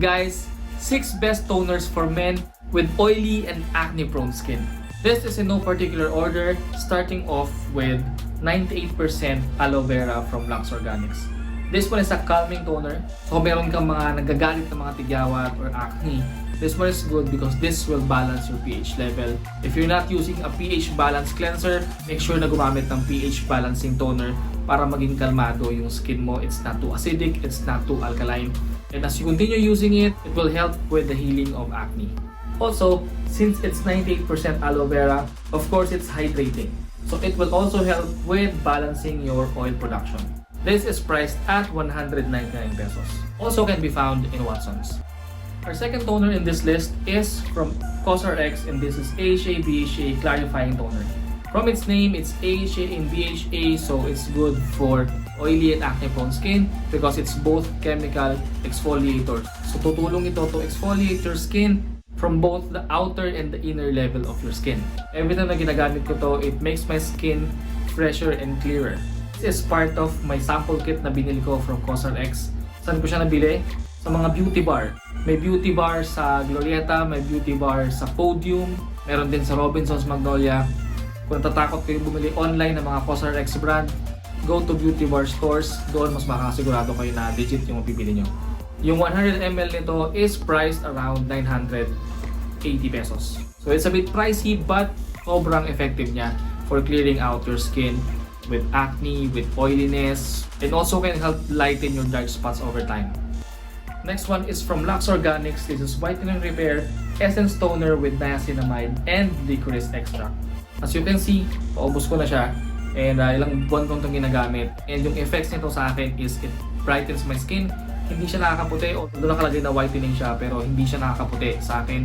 Guys, 6 best toners for men with oily and acne-prone skin. This is in no particular order, starting off with 98% aloe vera from Lux Organics. This one is a calming toner. So kung meron kang mga nagagalit na mga tigyawat or acne, this one is good because this will balance your pH level. If you're not using a pH balance cleanser, make sure na gumamit ng pH balancing toner para maging kalmado yung skin mo. It's not too acidic, it's not too alkaline. And as you continue using it, it will help with the healing of acne. Also, since it's 98% aloe vera, of course it's hydrating. So it will also help with balancing your oil production. This is priced at 199 pesos. Also can be found in Watsons. Our second toner in this list is from CosRX, and this is AHA BHA Clarifying Toner. From its name, it's AHA and BHA, so it's good for oily and acne-prone skin because it's both chemical exfoliators. So tutulong ito to exfoliate your skin from both the outer and the inner level of your skin. Every time na ginagamit ko to, it makes my skin fresher and clearer. This is part of my sample kit na binili ko from CosRX. Saan ko siya nabili? Sa mga beauty bar. May beauty bar sa Glorieta, may beauty bar sa Podium, meron din sa Robinsons Magnolia. Kung natatakot kayo bumili online ng mga CosRX brand, go to beauty bar stores. Doon mas makasigurado kayo na legit yung mapipili nyo. Yung 100 ml nito is priced around 980 pesos. So it's a bit pricey but sobrang effective niya for clearing out your skin with acne, with oiliness, and also can help lighten your dark spots over time. Next one is from Lux Organics. This is Whitening Repair Essence Toner with Niacinamide and Licorice Extract. As you can see, paubos ko na siya and ilang buwan kong itong ginagamit. And yung effects nito sa akin is it brightens my skin. Hindi siya nakakaputi, although nakalagay na whitening siya, pero hindi siya nakakaputi sa akin.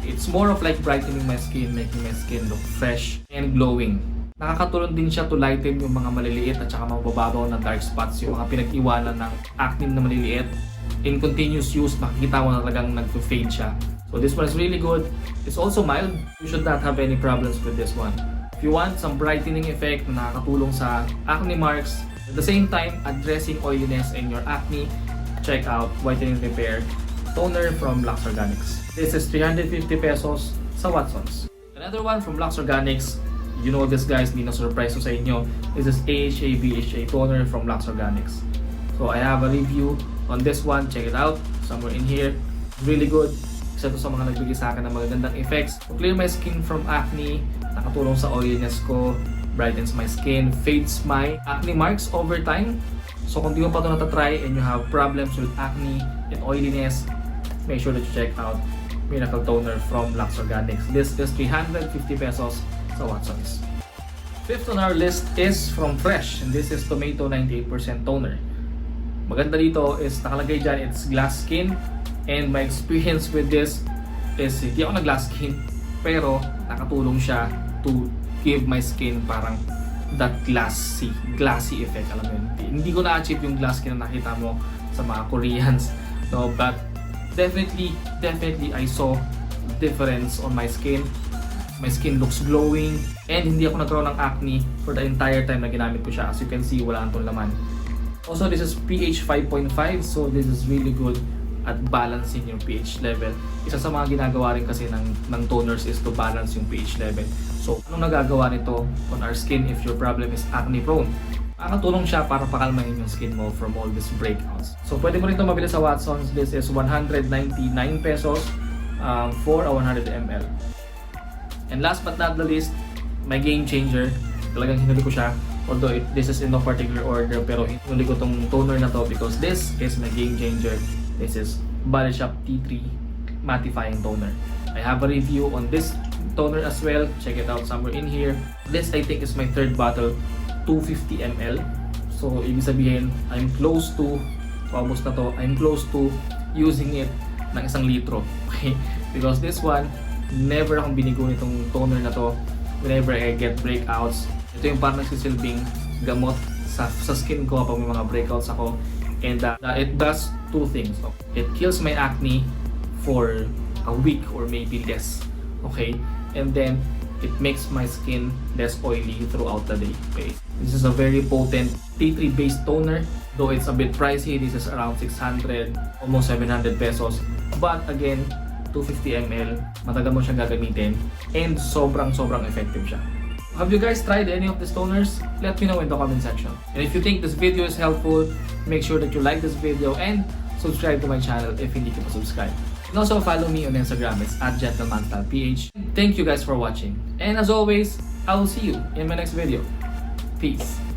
It's more of like brightening my skin, making my skin look fresh and glowing. Nakakatulong din siya to lighten yung mga maliliit at saka mabababaw na dark spots, yung mga pinag-iwanan ng acne na maliliit. In continuous use, makikita mo na talagang nag-fade siya. So this one is really good. It's also mild. You should not have any problems with this one. If you want some brightening effect na nakakatulong sa acne marks, at the same time addressing oiliness in your acne, check out Whitening Repair Toner from Lux Organics. This is 350 pesos sa Watsons. Another one from Lux Organics. You know this guys, hindi na surprise to sa inyo. This is AHA BHA Toner from Lux Organics. So I have a review on this one. Check it out. Somewhere in here. Really good. Isa to sa mga nagbigay sa akin ng magagandang effects. To clear my skin from acne, nakatulong sa oiliness ko, brightens my skin, fades my acne marks over time. So kung di mo pa ito natatry and you have problems with acne and oiliness, make sure that you check out Miracle Toner from Lux Organics. This is 350 pesos sa Watsons. Fifth on our list is from Fresh, and this is Tomato 98% Toner. Maganda dito is nakalagay dyan, it's glass skin, and my experience with this is hindi ako na glass skin, pero nakatulong siya to give my skin parang that glassy effect, alam mo yun. Hindi ko na-achieve yung glass skin na nakita mo sa mga Koreans, no, but definitely I saw difference on my skin. My skin looks glowing and hindi ako nagkaroon ng acne for the entire time na ginamit ko siya. As you can see, wala itong laman. Also, this is pH 5.5, so this is really good at balancing yung pH level. Isa sa mga ginagawa rin kasi ng toners is to balance yung pH level. So, anong nagagawa nito on our skin if your problem is acne prone? Makakatulong siya para pakalmahin yung skin mo from all these breakouts. So, pwede mo rin ito mabili sa Watsons. This is 199 pesos for a 100 ml. And last but not the least, my game changer. Talagang hinuli ko siya. Although this is in no particular order, pero hinuli ko tong toner na to because this is my game changer. This is Body Shop T3 Mattifying Toner. I have a review on this toner as well. Check it out somewhere in here. This I think is my third bottle, 250 ml. So ibig sabihin, I'm close to using it ng 1 litro. Okay? Because this one, never akong binigo nitong toner na to whenever I get breakouts. Ito yung parang nagsisilbing gamot sa skin ko kapag may mga breakouts ako. And it does two things. It kills my acne for a week or maybe less. Okay? And then, it makes my skin less oily throughout the day. Okay? This is a very potent tea tree based toner. Though it's a bit pricey, this is around 600, almost 700 pesos. But again, 250 ml, matagal mo siyang gagamitin, and sobrang effective siya. Have you guys tried any of these toners? Let me know in the comment section. And if you think this video is helpful, make sure that you like this video and subscribe to my channel if hindi ka pa subscribe. And also follow me on Instagram, it's @gentlemanstyleph. Thank you guys for watching. And as always, I will see you in my next video. Peace.